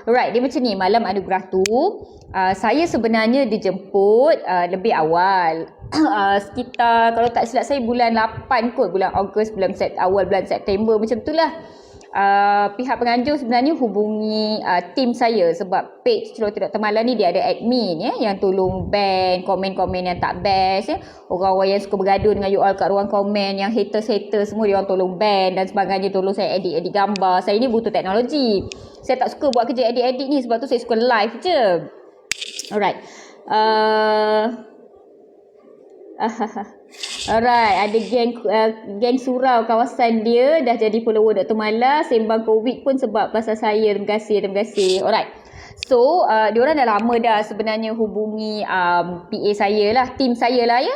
Alright, dia macam ni. Malam anugerah tu, saya sebenarnya dijemput lebih awal. Sekitar, kalau tak silap saya, bulan 8 kot. Bulan Ogos, awal bulan September macam tu lah. Pihak penganjur sebenarnya hubungi tim saya sebab page Celoteh Dr. Mala ni dia ada admin yang tolong ban komen-komen yang tak best orang-orang yang suka bergaduh dengan you all kat ruang komen, yang haters semua dia orang tolong ban dan sebagainya, tolong saya edit gambar. Saya ni butuh teknologi, saya tak suka buat kerja edit ni, sebab tu saya suka live je. Alright. Alright, ada geng surau kawasan dia dah jadi follower Dr. Mala, sembang COVID pun sebab pasal saya. Terima kasih. Alright. So, diorang dah lama dah sebenarnya hubungi PA saya lah, tim saya lah ya.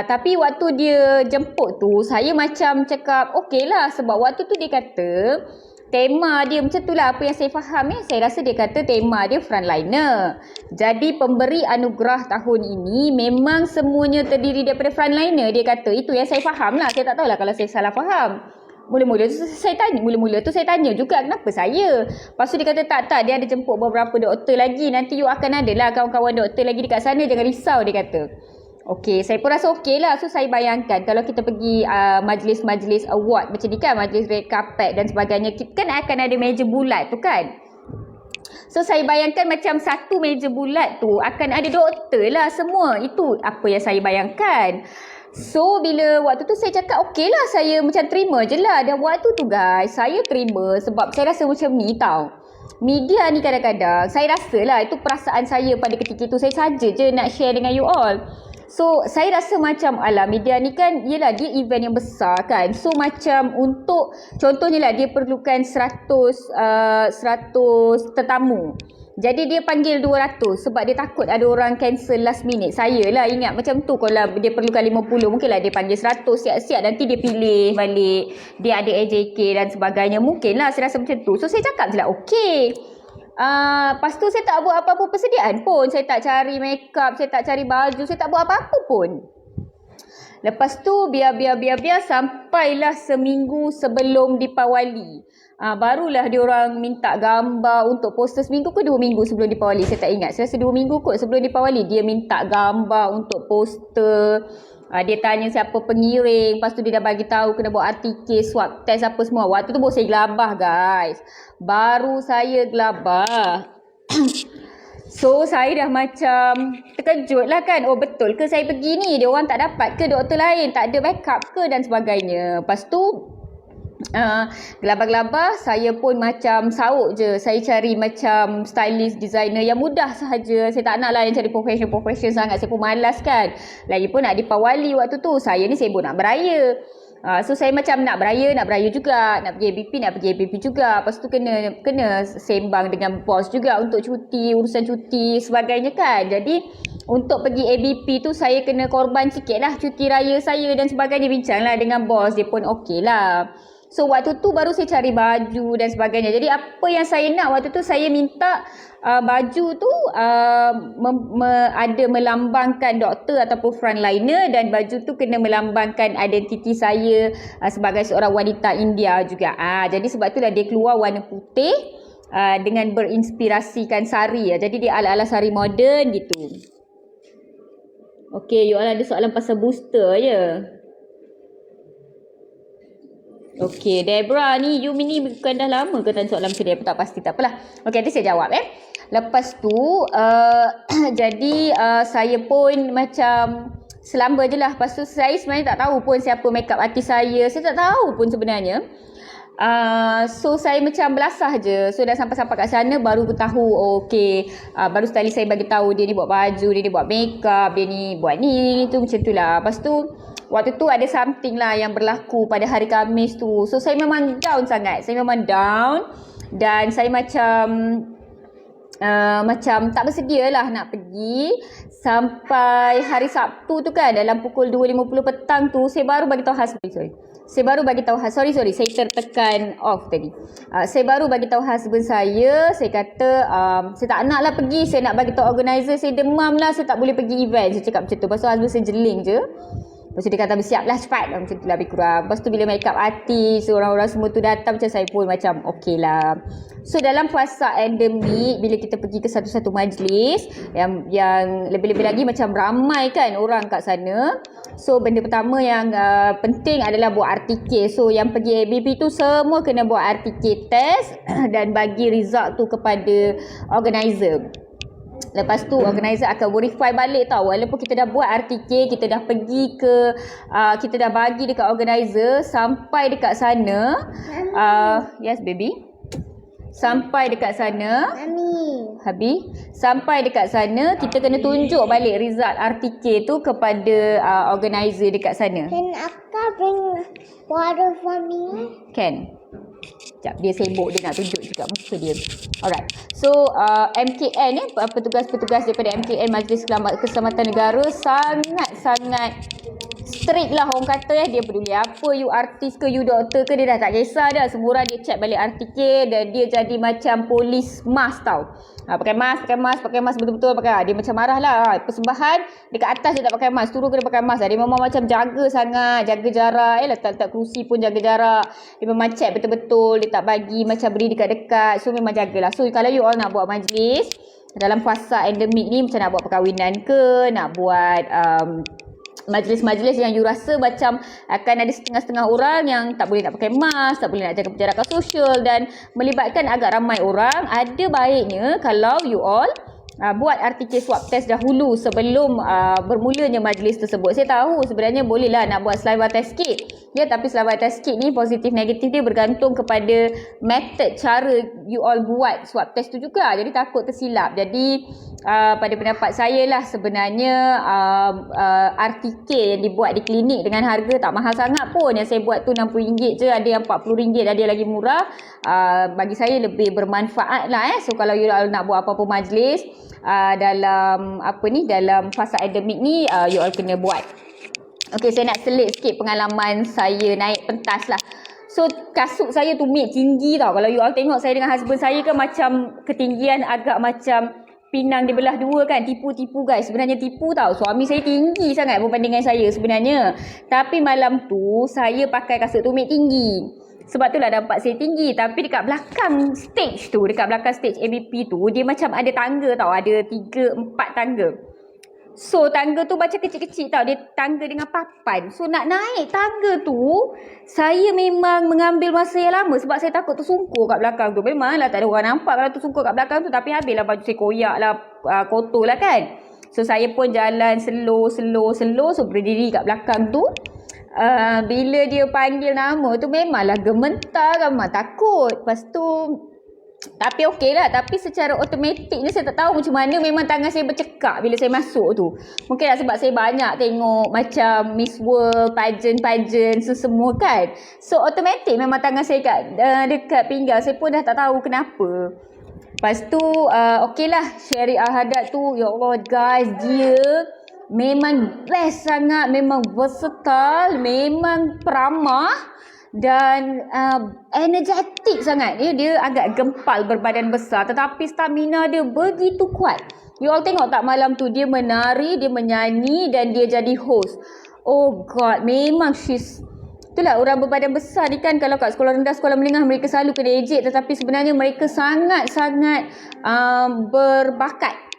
Tapi waktu dia jemput tu, saya macam cakap okey lah, sebab waktu tu dia kata tema dia macam tu lah, apa yang saya faham saya rasa dia kata tema dia frontliner. Jadi pemberi anugerah tahun ini memang semuanya terdiri daripada frontliner, dia kata. Itu yang saya faham lah, saya tak tahulah kalau saya salah faham. Mula-mula tu saya tanya juga kenapa saya. Lepas tu dia kata tak, dia ada jemput beberapa doktor lagi, nanti you akan ada lah kawan-kawan doktor lagi dekat sana, jangan risau, dia kata. Okey, saya pun rasa okey lah. So saya bayangkan kalau kita pergi majlis-majlis award macam ni kan, majlis red carpet dan sebagainya, kita kan akan ada meja bulat tu kan. So saya bayangkan macam satu meja bulat tu akan ada doktor lah semua. Itu apa yang saya bayangkan. So bila waktu tu saya cakap okey lah, saya macam terima je lah. Dan waktu tu guys, saya terima sebab saya rasa macam ni tau. Media ni kadang-kadang, saya rasa lah itu perasaan saya pada ketika itu, saya saja je nak share dengan you all. So saya rasa macam media ni kan, yelah dia event yang besar kan. So macam untuk contohnya lah, dia perlukan 100 tetamu. Jadi dia panggil 200 sebab dia takut ada orang cancel last minute. Saya lah ingat macam tu, kalau dia perlukan 50 mungkinlah dia panggil 100 siap-siap, nanti dia pilih balik, dia ada AJK dan sebagainya. Mungkinlah saya rasa macam tu. So saya cakap je lah okey. Lepas tu saya tak buat apa-apa persediaan pun. Saya tak cari makeup, saya tak cari baju, saya tak buat apa-apa pun. Lepas tu biar sampailah seminggu sebelum Deepawali. Barulah diorang minta gambar untuk poster. Seminggu ke 2 minggu sebelum Deepawali, saya tak ingat. Saya rasa 2 minggu kot sebelum Deepawali dia minta gambar untuk poster. Dia tanya siapa pengiring, lepas tu dia dah bagi tahu kena buat RTK, swab test apa semua. Waktu tu baru saya gelabah guys. Baru saya gelabah. So saya dah macam terkejut lah kan. Oh betul ke saya pergi ni? Dia orang tak dapat ke doktor lain? Tak ada backup ke dan sebagainya. Lepas tu gelabah-gelabah, saya pun macam sauk je. Saya cari macam stylist, designer yang mudah sahaja. Saya tak nak lah yang cari profession sangat. Saya pun malas kan. Lagipun nak Deepawali waktu tu. Saya ni sibuk nak beraya. So saya macam nak beraya juga. Nak pergi ABP juga. Lepas tu kena sembang dengan bos juga untuk cuti, urusan cuti sebagainya kan. Jadi untuk pergi ABP tu saya kena korban sikit lah cuti raya saya dan sebagainya. Bincang lah dengan bos, dia pun okey lah. So waktu tu baru saya cari baju dan sebagainya. Jadi apa yang saya nak waktu tu, saya minta baju tu ada melambangkan doktor ataupun frontliner, dan baju tu kena melambangkan identiti saya sebagai seorang wanita India juga. Jadi sebab tu dah dia keluar warna putih dengan berinspirasikan sari. Jadi dia ala-ala sari moden gitu. Okay, you all ada soalan pasal booster je. Okay, Debra ni, you ni bukan dah lama ke tanya soalan macam ni? Tak pasti, tak apalah. Okay, nanti saya jawab Lepas tu, jadi saya pun macam selamba je lah. Lepas tu saya sebenarnya tak tahu pun siapa makeup artist saya. Saya tak tahu pun sebenarnya. So saya macam belasah je. So dah sampai-sampai kat sana baru tahu baru stylist saya bagi tahu dia ni buat baju, dia ni buat makeup, dia ni buat ni tu, macam tu lah. Lepas tu waktu tu ada something lah yang berlaku pada hari Khamis tu. So saya memang down sangat. Saya memang down dan saya macam tak bersedia lah nak pergi. Sampai hari Sabtu tu kan, dalam pukul 2.50 petang tu, saya baru bagi tahu husband. Sorry, saya tertekan off tadi. Saya baru bagi tahu husband saya kata saya tak nak lah pergi, saya nak bagi tahu organizer saya demam lah, saya tak boleh pergi event. Saya cakap macam tu. Lepas tu husband saya jeling je. Lepas tu dia kata bersiaplah cepat. Macam tu lah lebih kurang. Lepas tu bila make up artis, orang-orang semua tu datang, macam saya pun macam okey lah. So dalam fasa endemik, bila kita pergi ke satu-satu majlis yang lebih-lebih lagi macam ramai kan orang kat sana. So benda pertama yang penting adalah buat artikel. So yang pergi ABP tu semua kena buat artikel test dan bagi result tu kepada organizer. Lepas tu organizer akan verify balik tau. Walaupun kita dah buat artikel, kita dah pergi ke kita dah bagi dekat organizer, sampai dekat sana yes baby. Sampai dekat sana Habi, sampai dekat sana kita kena tunjuk balik result artikel tu kepada organizer dekat sana. Can Akka bring water for me? Can. Sekejap, dia sibuk, dia nak tunjuk juga muka dia. Alright. So, MKN ni, petugas-petugas daripada MKN Majlis Keselamatan Negara sangat-sangat strict lah orang kata dia peduli apa, you artis ke, you doktor ke, dia dah tak kisah dah. Semua orang dia check balik artikel dan dia jadi macam polis mas tau. Pakai mask betul-betul pakai. Dia macam marah lah. Persembahan dekat atas dia tak pakai mask, turun kena pakai mask. Dia memang macam jaga sangat, jaga jarak. Letak kerusi pun jaga jarak. Dia memang check betul-betul, dia tak bagi macam beri dekat-dekat. So memang jagalah. So kalau you all nak buat majlis dalam fasa endemik ni, macam nak buat perkahwinan ke, nak buat majlis-majlis yang you rasa macam akan ada setengah-setengah orang yang tak boleh nak pakai mask, tak boleh nak jaga penjarakan sosial dan melibatkan agak ramai orang, ada baiknya kalau you all buat artikel swab test dahulu sebelum bermulanya majlis tersebut. Saya tahu sebenarnya bolehlah nak buat saliva test kit. Ya, tapi saliva test kit ni positif negatif dia bergantung kepada method cara you all buat swab test tu juga. Jadi takut tersilap. Jadi pada pendapat saya lah sebenarnya artikel yang dibuat di klinik dengan harga tak mahal sangat pun. Yang saya buat tu RM60 je, ada yang RM40, ada yang lagi murah. Bagi saya lebih bermanfaat lah. So kalau you all nak buat apa-apa majlis dalam fasa endemik ni, you all kena buat. Okay, saya nak selit sikit pengalaman saya naik pentas lah. So kasut saya tu tinggi tau. Kalau you all tengok saya dengan husband saya kan macam ketinggian agak macam pinang dibelah dua kan. Tipu-tipu guys. Sebenarnya tipu tau. Suami saya tinggi sangat berbanding dengan saya sebenarnya. Tapi malam tu saya pakai kasut tumit tinggi. Sebab tu lah nampak saya tinggi. Tapi dekat belakang stage tu, dekat belakang stage ABP tu, dia macam ada tangga tau. Ada 3-4 tangga. So tangga tu macam kecil-kecil tau. Dia tangga dengan papan. So nak naik tangga tu, saya memang mengambil masa yang lama. Sebab saya takut tersungkur kat belakang tu. Memanglah tak ada orang nampak kalau tersungkur kat belakang tu. Tapi habislah baju saya koyak lah, kotor lah kan. So saya pun jalan slow. So berdiri kat belakang tu. Bila dia panggil nama tu memanglah gementar kan, takut. Lepas tu tapi okey lah. Tapi secara automatik ni saya tak tahu macam mana, memang tangan saya bercekak bila saya masuk tu. Mungkin lah sebab saya banyak tengok macam Miss World, pageant semua kan. So automatik memang tangan saya dekat pinggang. Saya pun dah tak tahu kenapa. Lepas tu okey lah, Sherry Al-Haddad tu, ya Allah guys, dia memang best sangat, memang versatile, memang peramah dan energetik sangat. Dia agak gempal, berbadan besar, tetapi stamina dia begitu kuat. You all tengok tak malam tu dia menari, dia menyanyi dan dia jadi host. Oh god, memang itulah orang berbadan besar ni kan, kalau kat sekolah rendah, sekolah menengah mereka selalu kena ejek, tetapi sebenarnya mereka sangat-sangat berbakat.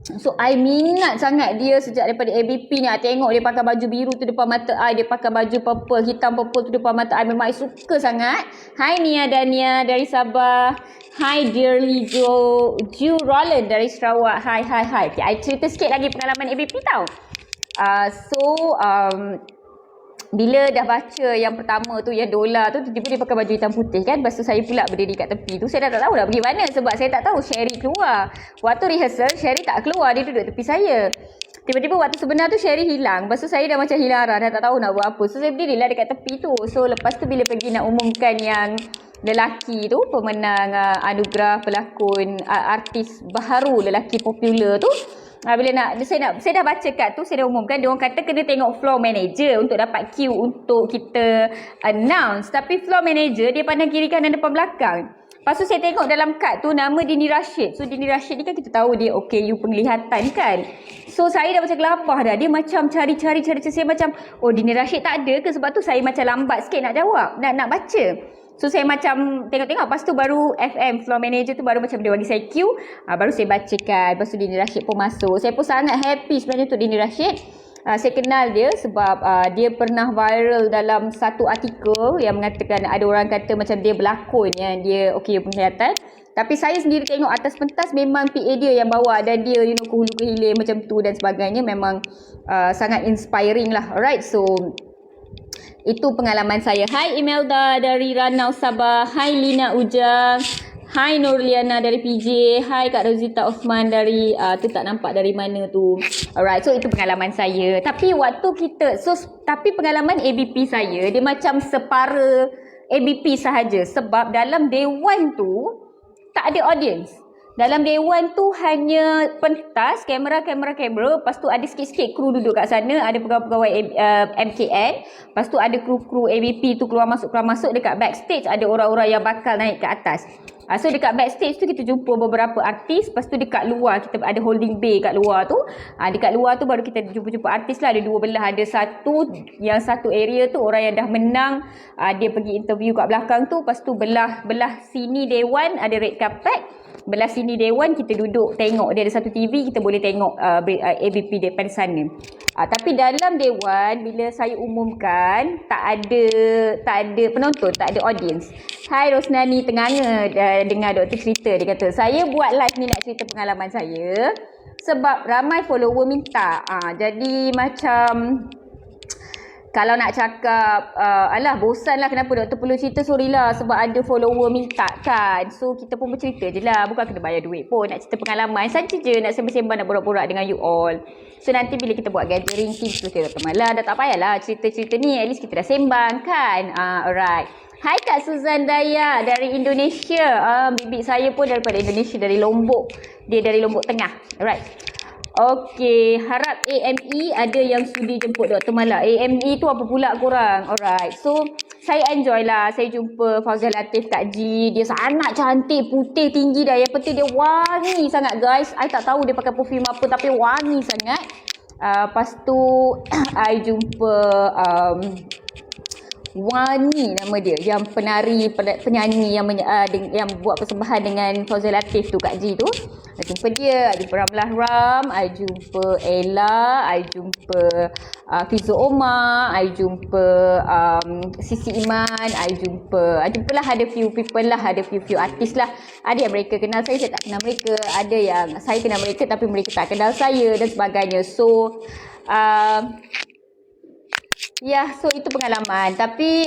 So I minat sangat dia sejak daripada ABP ni. Tengok dia pakai baju biru tu depan mata I, dia pakai baju purple, hitam purple tu depan mata I. Memang I suka sangat. Hi Nia Dania dari Sabah. Hi Dearly Ju Roland dari Sarawak. Hi. Okay, I cerita sikit lagi pengalaman ABP tau. Bila dah baca yang pertama tu, yang Dola tu, tiba-tiba dia pakai baju hitam putih kan. Lepas tu saya pula berdiri kat tepi tu. Saya dah tak tahu nak pergi mana sebab saya tak tahu Sherry keluar. Waktu rehearsal, Sherry tak keluar. Dia duduk tepi saya. Tiba-tiba waktu sebenar tu Sherry hilang. Lepas tu saya dah macam hilang arah, dah tak tahu nak buat apa. So saya berdirilah dekat tepi tu. So lepas tu bila pergi nak umumkan yang lelaki tu, pemenang anugerah pelakon artis baharu lelaki popular tu, bila saya dah baca kat tu, saya dah umumkan, dia orang kata kena tengok floor manager untuk dapat cue untuk kita announce. Tapi floor manager dia pandang kiri kanan depan belakang. Lepas tu saya tengok dalam kad tu nama Dini Rashid. So Dini Rashid ni kan kita tahu dia OKU penglihatan kan. So saya dah macam gelabah dah. Dia macam cari. Saya macam, oh Dini Rashid tak ada ke? Sebab tu saya macam lambat sikit nak jawab, nak baca. So saya macam tengok-tengok. Lepas tu baru FM, floor manager tu baru macam dia bagi saya cue. Baru saya bacakan. Lepas tu Dini Rashid pun masuk. Saya pun sangat happy sebenarnya untuk Dini Rashid. Saya kenal dia sebab dia pernah viral dalam satu artikel yang mengatakan ada orang kata macam dia berlakon yang dia okey penglihatan. Tapi saya sendiri tengok atas pentas memang PA dia yang bawa dan dia ke hulu ke hilir macam tu dan sebagainya. Memang sangat inspiring lah. Alright, so itu pengalaman saya. Hai Imelda dari Ranau Sabah. Hai Lina Ujang. Hai Nurliana dari PJ. Hai Kak Rozita Osman dari tu tak nampak dari mana tu. Alright, so itu pengalaman saya. Tapi waktu kita tapi pengalaman ABP saya dia macam separa ABP sahaja sebab dalam dewan tu tak ada audience. Dalam dewan tu hanya pentas, kamera, lepas tu ada sikit-sikit kru duduk kat sana, ada pegawai-pegawai MKN, lepas tu ada kru-kru ABP tu keluar masuk dekat backstage, ada orang-orang yang bakal naik ke atas. So dekat backstage tu kita jumpa beberapa artis, lepas tu dekat luar kita ada holding bay kat luar tu. Dekat luar tu baru kita jumpa artis lah, ada dua belah, ada satu area tu orang yang dah menang, dia pergi interview kat belakang tu, lepas tu belah sini dewan ada red carpet. Belah sini dewan kita duduk tengok, dia ada satu TV, kita boleh tengok ABP daripada sana. Tapi dalam dewan bila saya umumkan tak ada penonton, tak ada audience. Hai Rosnani Tenganga, dengar doktor cerita, dia kata saya buat live ni nak cerita pengalaman saya sebab ramai follower minta. Jadi macam kalau nak cakap, alah bosan lah kenapa doktor perlu cerita, sorry lah sebab ada follower minta kan. So kita pun bercerita je lah, bukan kena bayar duit pun, nak cerita pengalaman saja je, nak sembang-sembang, nak borak-borak dengan you all. So nanti bila kita buat gathering team terus Dr. Mala, dah tak payahlah cerita-cerita ni, at least kita dah sembang kan. Alright. Hai Kak Suzan Daya dari Indonesia. Bibik saya pun daripada Indonesia, dari Lombok. Dia dari Lombok Tengah. Alright. Okey, harap AME ada yang sudi jemput Dr. Mala. AME tu apa pula korang? Alright. So, saya enjoy lah. Saya jumpa Fauzal Latif Kak G. Dia sangat cantik, putih, tinggi dah. Yang penting dia wangi sangat guys. I tak tahu dia pakai perfume apa tapi wangi sangat. Lepas tu, I jumpa Wani nama dia, yang penyanyi yang buat persembahan dengan Fauzal Latif tu, Kak G tu. I jumpa dia, I jumpa Ramlah Ram, I jumpa Ella, I jumpa Fizo Omar, I jumpa Sisi Iman, I jumpa lah ada few people lah, ada few artis lah. Ada yang mereka kenal saya tak kenal mereka. Ada yang saya kenal mereka tapi mereka tak kenal saya dan sebagainya. So so itu pengalaman. Tapi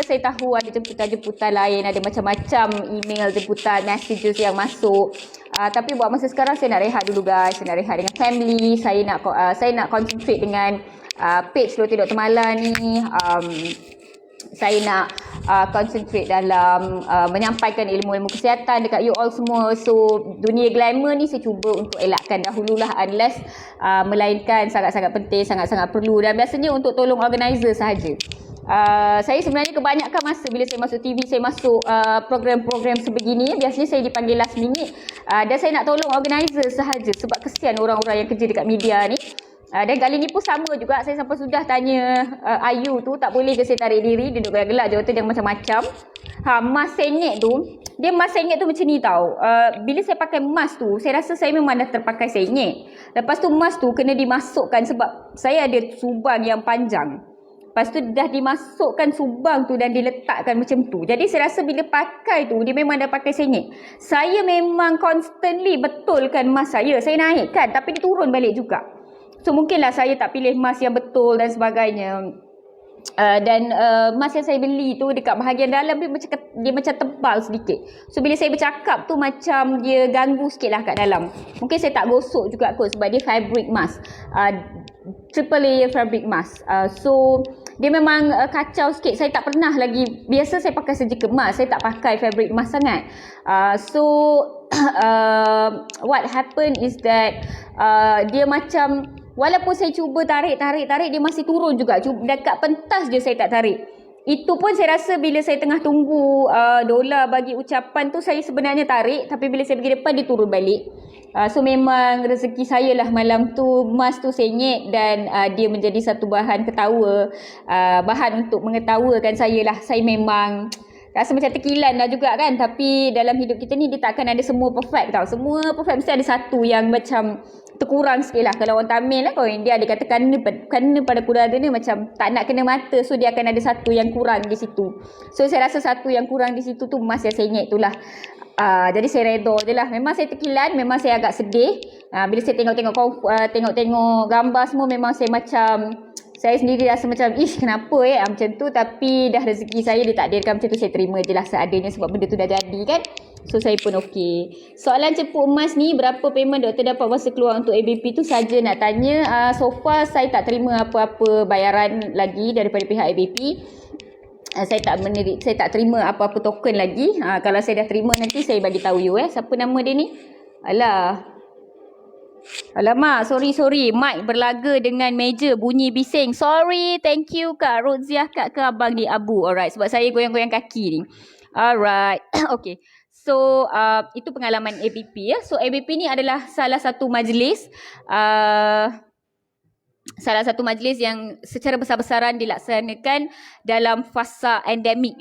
saya tahu ada jemputan-jemputan lain, ada macam-macam email, jemputan, messages yang masuk. Tapi buat masa sekarang saya nak rehat dulu guys. Saya nak rehat dengan family. Saya nak concentrate dengan page Roti Dr. Mala ni. Saya nak concentrate dalam menyampaikan ilmu-ilmu kesihatan dekat you all semua. So dunia glamour ni saya cuba untuk elakkan dahululah, unless melainkan sangat-sangat penting, sangat-sangat perlu, dan biasanya untuk tolong organizer sahaja. Saya sebenarnya kebanyakan masa bila saya masuk TV, saya masuk program-program sebegini, biasanya saya dipanggil last minute, dan saya nak tolong organizer sahaja sebab kesian orang-orang yang kerja dekat media ni. Dan kali ni pun sama juga, saya sampai sudah tanya Ayu tu tak boleh ke saya tarik diri, dia duduk gelak-gelak, jawatan dia macam-macam. Mask sengit tu, dia mask sengit tu macam ni tau. Bila saya pakai mask tu, saya rasa saya memang dah terpakai sengit. Lepas tu mask tu kena dimasukkan sebab saya ada subang yang panjang. Lepas tu dah dimasukkan subang tu dan diletakkan macam tu. Jadi saya rasa bila pakai tu, dia memang dah pakai sengit. Saya memang constantly betulkan mask saya naikkan tapi dia turun balik juga. So mungkinlah saya tak pilih mask yang betul dan sebagainya. Dan mask yang saya beli tu dekat bahagian dalam dia macam tebal sedikit. So bila saya bercakap tu macam dia ganggu sikit lah kat dalam. Mungkin saya tak gosok juga kot sebab dia fabric mask, triple layer fabric mask. So dia memang kacau sikit. Saya tak pernah lagi, biasa saya pakai surgical mask, saya tak pakai fabric mask sangat. What happened is that dia macam, walaupun saya cuba tarik, dia masih turun juga. Dekat pentas je saya tak tarik. Itu pun saya rasa bila saya tengah tunggu Dola bagi ucapan tu, saya sebenarnya tarik. Tapi bila saya pergi depan, dia turun balik. So memang rezeki saya lah malam tu, emas tu senyek dan dia menjadi satu bahan ketawa, bahan untuk mengetawakan saya lah. Saya memang rasa macam terkilan lah juga kan. Tapi dalam hidup kita ni, dia takkan ada semua perfect tau. Semua perfect, mesti ada satu yang macam terkurang sikit lah. Kalau orang Tamil lah, kalau dia ada kata kena pada kurada ni macam tak nak kena mata. So dia akan ada satu yang kurang di situ. So saya rasa satu yang kurang di situ tu emas yang senyek tu lah. Jadi saya redha je lah. Memang saya terkilan, memang saya agak sedih. Bila saya tengok gambar semua, memang saya macam, saya sendiri rasa macam, kenapa macam tu. Tapi dah rezeki saya ditakdirkan macam tu, saya terima je lah seadanya sebab benda tu dah jadi kan. So saya pun okey. Soalan cepuk emas ni, berapa payment doktor dapat masa keluar untuk ABP tu saja nak tanya. So far saya tak terima apa-apa bayaran lagi daripada pihak ABP. Saya tak terima apa-apa token lagi. Kalau saya dah terima, nanti saya bagi tahu you. Siapa nama dia ni? Alamak, sorry. Mic berlaga dengan meja bunyi bising. Sorry, thank you Kak Roziah, Kak ke abang ni Abu. Alright, sebab saya goyang-goyang kaki ni. Alright, okay. So, itu pengalaman ABP ya. So, ABP ni adalah salah satu majlis yang secara besar-besaran dilaksanakan dalam fasa endemik